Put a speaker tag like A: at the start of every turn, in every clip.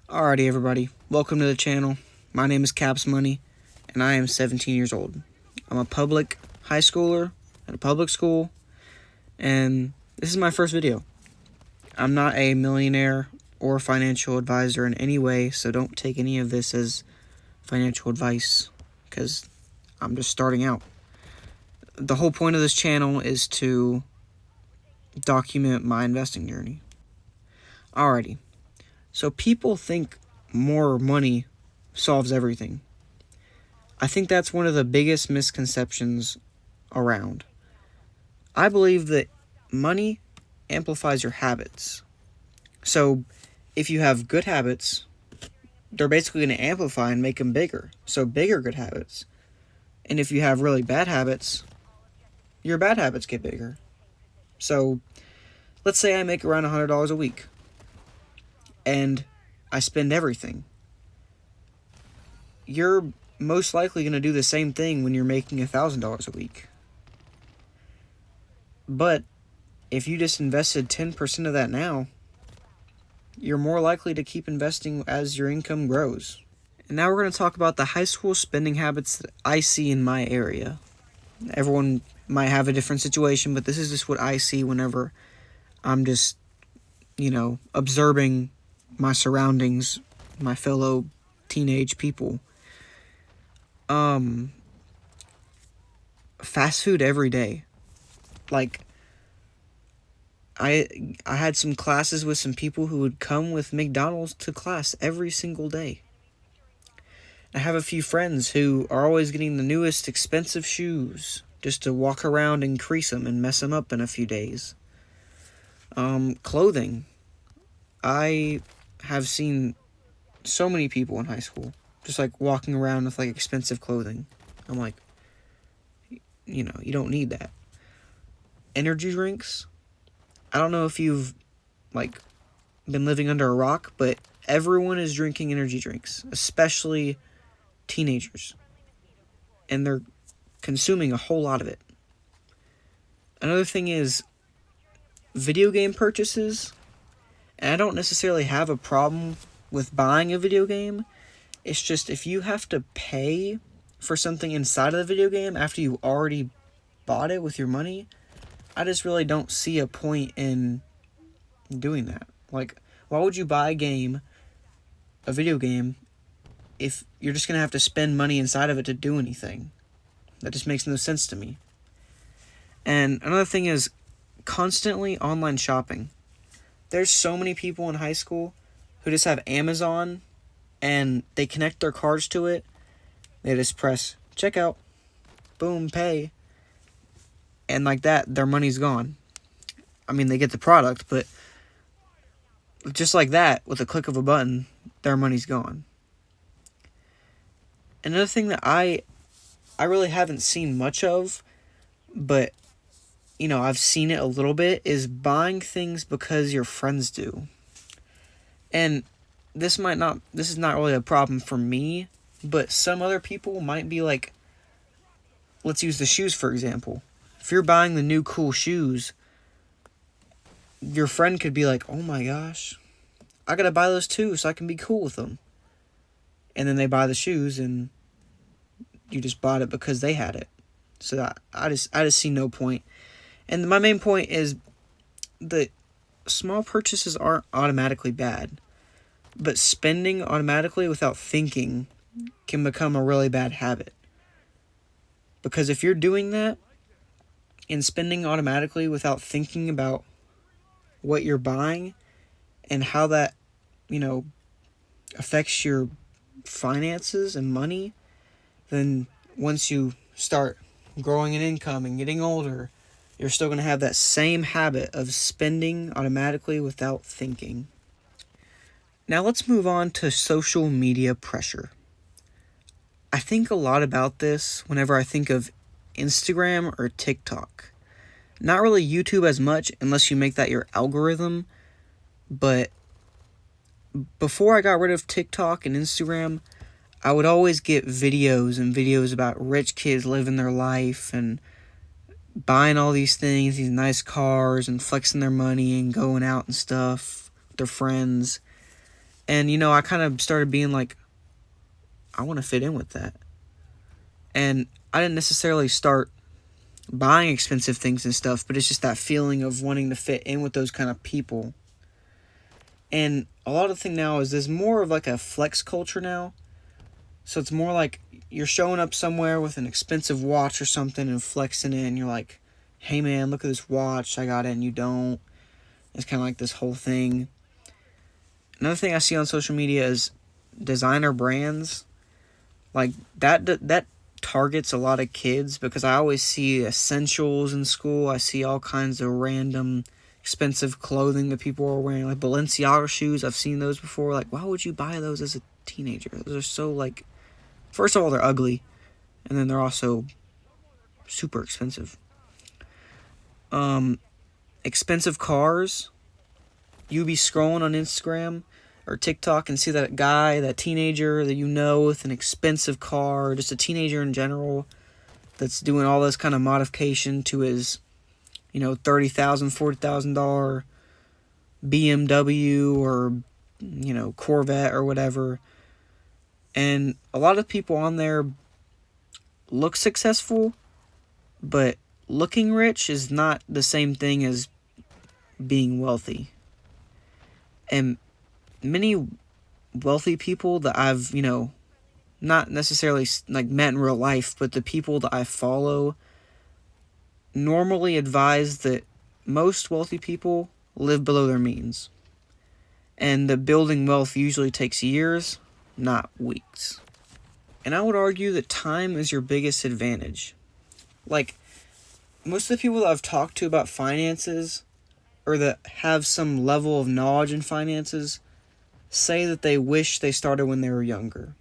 A: Alrighty, everybody. Welcome to the channel. My name is Caps Money, and I am 17 years old. I'm a public high schooler at a public school, and this is my first video. I'm not a millionaire or financial advisor in any way, so don't take any of this as financial advice, because I'm just starting out. The whole point of this channel is to document my investing journey. Alrighty. So people think more money solves everything. I think that's one of the biggest misconceptions around. I believe that money amplifies your habits. So if you have good habits, they're basically going to amplify and make them bigger. So bigger good habits. And if you have really bad habits, your bad habits get bigger. So let's say I make around $100 a week and I spend everything. You're most likely going to do the same thing when you're making $1,000 a week. But if you just invested 10% of that now, you're more likely to keep investing as your income grows. And now we're going to talk about the high school spending habits that I see in my area. Everyone might have a different situation, but this is just what I see whenever I'm just, observing my surroundings, my fellow teenage people. Fast food every day. Like, I had some classes with some people who would come with McDonald's to class every single day. I have a few friends who are always getting the newest expensive shoes just to walk around and crease them and mess them up in a few days. Clothing. I have seen so many people in high school just like walking around with like expensive clothing. I'm like, you don't need that. Energy drinks. I don't know if you've been living under a rock, but everyone is drinking energy drinks, especially teenagers. And they're consuming a whole lot of it. Another thing is video game purchases. And I don't necessarily have a problem with buying a video game. It's just if you have to pay for something inside of the video game after you already bought it with your money, I just really don't see a point in doing that. Like, why would you buy a video game, if you're just going to have to spend money inside of it to do anything? That just makes no sense to me. And another thing is constantly online shopping. There's so many people in high school who just have Amazon and they connect their cards to it. They just press checkout, boom, pay. And like that, their money's gone. I mean, they get the product, but just like that, with a click of a button, their money's gone. Another thing that I really haven't seen much of, but I've seen it a little bit, is buying things because your friends do. And this is not really a problem for me, but some other people might be like, let's use the shoes for example. If you're buying the new cool shoes, your friend could be like, oh my gosh, I gotta buy those too so I can be cool with them. And then they buy the shoes and you just bought it because they had it. So I just see no point. And my main point is that small purchases aren't automatically bad, but spending automatically without thinking can become a really bad habit. Because if you're doing that and spending automatically without thinking about what you're buying and how that, affects your finances and money, then once you start growing in income and getting older, you're still going to have that same habit of spending automatically without thinking. Now let's move on to social media pressure. I think a lot about this whenever I think of Instagram or TikTok. Not really YouTube as much unless you make that your algorithm, but before I got rid of TikTok and Instagram, I would always get videos about rich kids living their life and buying all these things, these nice cars, and flexing their money and going out and stuff with their friends. And, I kind of started being like, I want to fit in with that. And I didn't necessarily start buying expensive things and stuff, but it's just that feeling of wanting to fit in with those kind of people. And a lot of the thing now is there's more of like a flex culture now. So it's more like you're showing up somewhere with an expensive watch or something and flexing it, and you're like, hey man, look at this watch, I got it and you don't. It's kind of like this whole thing. Another thing I see on social media is designer brands. Like that targets a lot of kids, because I always see essentials in school. I see all kinds of random expensive clothing that people are wearing, like Balenciaga shoes. I've seen those before. Like, why would you buy those as a teenager? Those are so, like, first of all, they're ugly, and then they're also super expensive. Expensive cars. You be scrolling on Instagram or TikTok and see that guy, that teenager that with an expensive car, just a teenager in general, that's doing all this kind of modification to his, $30,000, $40,000 BMW or, Corvette or whatever. And a lot of people on there look successful, but looking rich is not the same thing as being wealthy. And many wealthy people that I've, not necessarily like met in real life, but the people that I follow normally advise that most wealthy people live below their means. And that building wealth usually takes years, not weeks. And I would argue that time is your biggest advantage. Like, most of the people that I've talked to about finances, or that have some level of knowledge in finances, say that they wish they started when they were younger.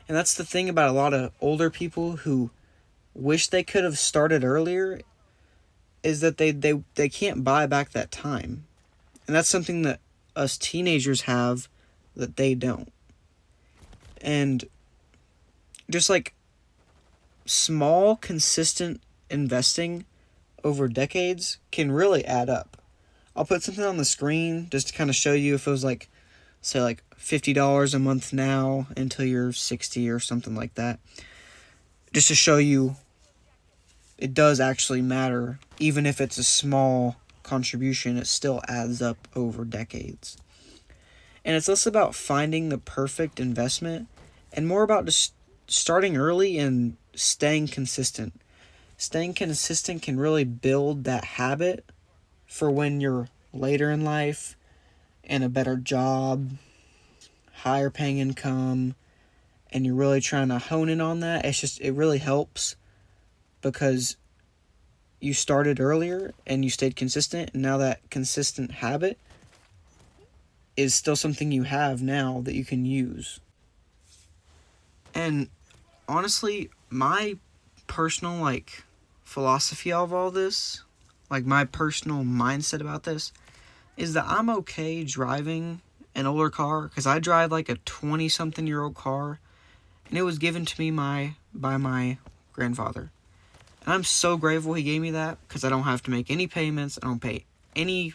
A: And that's the thing about a lot of older people who wish they could have started earlier, is that they can't buy back that time. And that's something that us teenagers have that they don't. And just like small, consistent investing over decades can really add up. I'll put something on the screen just to kind of show you if it was like, say, like $50 a month now until you're 60 or something like that. Just to show you it does actually matter. Even if it's a small contribution, it still adds up over decades. And it's less about finding the perfect investment and more about just starting early and staying consistent. Staying consistent can really build that habit for when you're later in life, in a better job, higher paying income, and you're really trying to hone in on that. It really helps because you started earlier and you stayed consistent, and now that consistent habit is still something you have now that you can use. And honestly, my personal philosophy of all this, my personal mindset about this, is that I'm okay driving an older car, because I drive a 20-something-year-old car, and it was given to me by my grandfather. And I'm so grateful he gave me that, because I don't have to make any payments. I don't pay any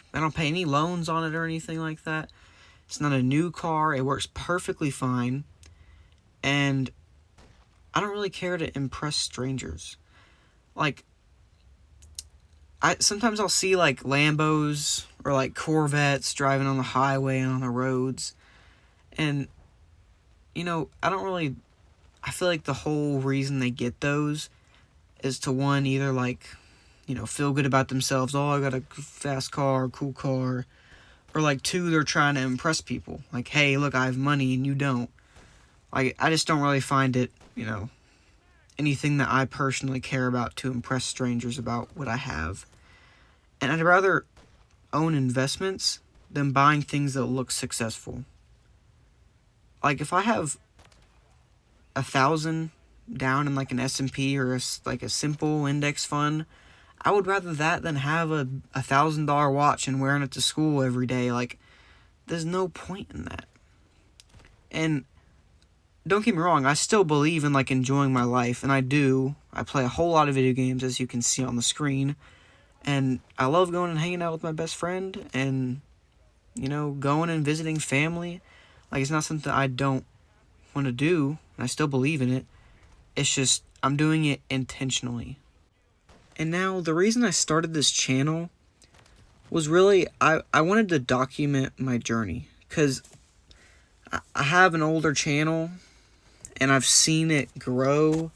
A: loans on it or anything like that. It's not a new car. It works perfectly fine. And I don't really care to impress strangers. Sometimes I'll see Lambos or Corvettes driving on the highway and on the roads. And, I feel like the whole reason they get those is to, one, either feel good about themselves. Oh, I got a fast car, cool car. Or two, they're trying to impress people. Hey, look, I have money and you don't. I just don't really find it, anything that I personally care about to impress strangers about what I have. And I'd rather own investments than buying things that look successful. If I have 1,000 down in an S&P or a simple index fund, I would rather that than have a $1,000 watch and wearing it to school every day. There's no point in that. And don't get me wrong, I still believe in enjoying my life, and I do. I play a whole lot of video games, as you can see on the screen, and I love going and hanging out with my best friend and going and visiting family. Like, it's not something I don't want to do, and I still believe in it. It's just, I'm doing it intentionally. And now, the reason I started this channel was really, I wanted to document my journey. Because I have an older channel, and I've seen it grow,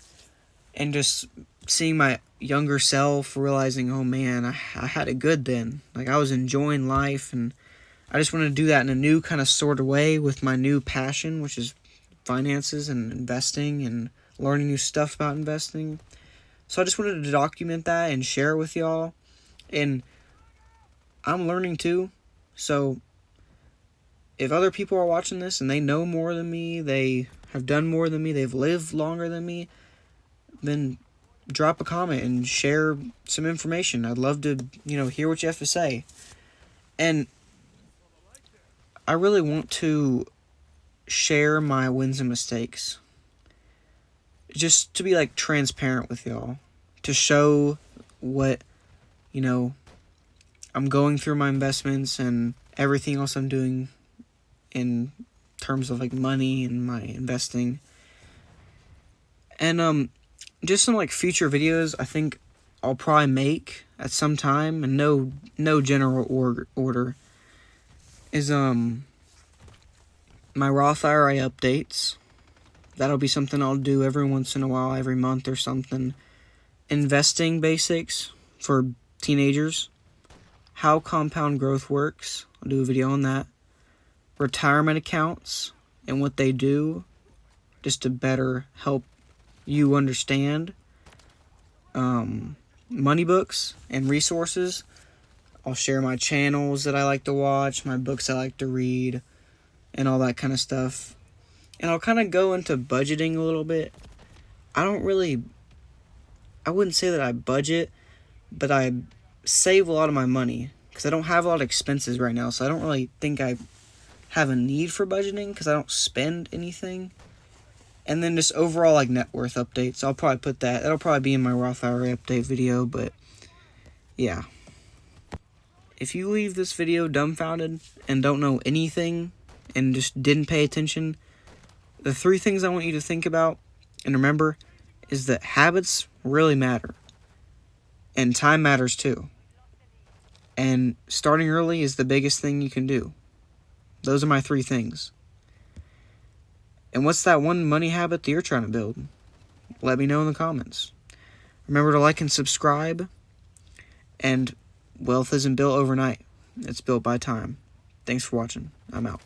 A: and just seeing my younger self, realizing, oh man, I had it good then. Like, I was enjoying life, and I just wanted to do that in a new kind of sort of way with my new passion, which is finances and investing and learning new stuff about investing. So I just wanted to document that and share it with y'all. And I'm learning too. So if other people are watching this and they know more than me, they have done more than me, they've lived longer than me, then drop a comment and share some information. I'd love to, hear what you have to say. And I really want to share my wins and mistakes. Just to be, like, transparent with y'all. To show what, I'm going through my investments and everything else I'm doing in terms of, like, money and my investing. And, just some, like, future videos I think I'll probably make at some time, and no general order, is, my Roth IRA updates. That'll be something I'll do every once in a while, every month or something. Investing basics for teenagers. How compound growth works. I'll do a video on that. Retirement accounts and what they do, just to better help you understand. Money books and resources. I'll share my channels that I like to watch, my books I like to read, and all that kind of stuff. And I'll kind of go into budgeting a little bit. I wouldn't say that I budget, but I save a lot of my money. Because I don't have a lot of expenses right now, so I don't really think I have a need for budgeting, because I don't spend anything. And then just overall, like, net worth updates. I'll probably put that. That'll probably be in my Roth IRA update video, but yeah. If you leave this video dumbfounded and don't know anything and just didn't pay attention, the 3 things I want you to think about and remember is that habits really matter. And time matters too. And starting early is the biggest thing you can do. Those are my 3 things. And what's that one money habit that you're trying to build? Let me know in the comments. Remember to like and subscribe. And wealth isn't built overnight. It's built by time. Thanks for watching. I'm out.